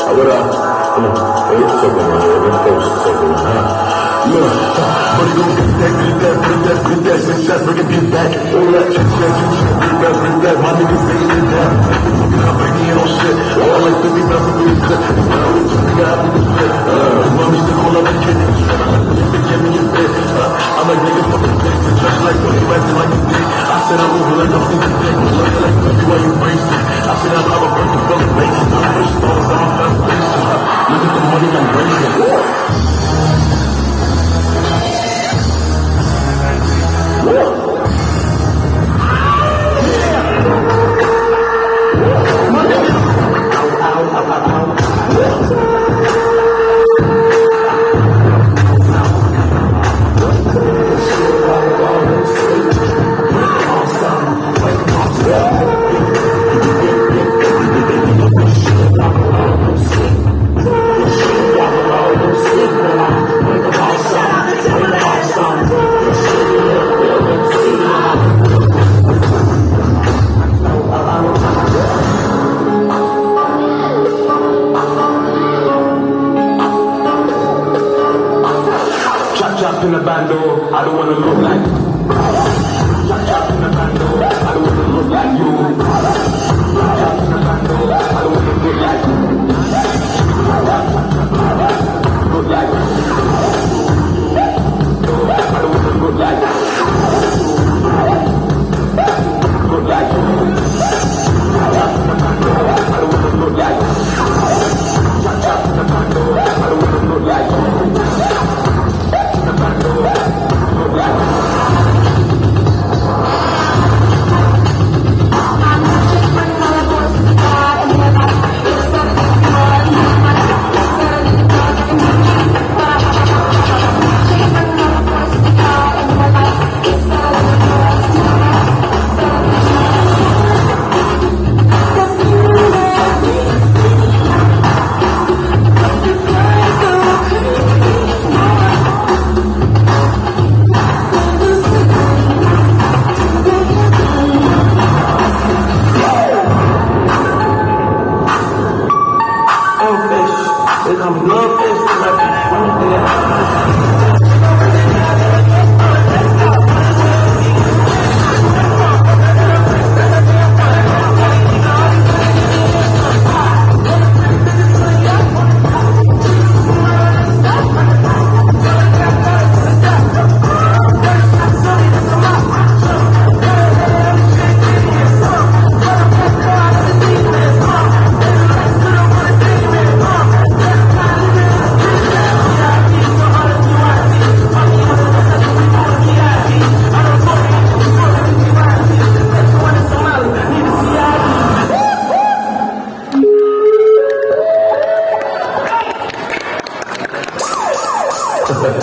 Ahora, esto como Money gon' get that, success, bring it back. All that chit chat, bring that, my niggas ain't in that. Company ain't on shit, all like 50,000 really cut. Mommy still all up in kitchen. They give me a bit. I'm like, nigga, fucking dick. Just like when you acting like a dick. I said I'm over like I'm thinking dick. Looking like baby, why you racing? I said I'm a birthday fucking racing. I'm first stars, I'm a foundation. Look at the money I'm raising. Chop in the bando, I don't wanna look like chop in the bando, I don't wanna look like you. Chop in the bando, I don't wanna look like look like I don't wanna look like look like chop in the bando, I don't wanna look like chop in the bando, I don't wanna look like I'm love fish,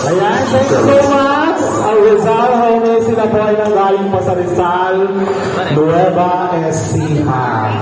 Ayan, thank you so much. Ang Rizal Homies, sila po ay nanggaling pa sa Rizal, Nueva Ecija.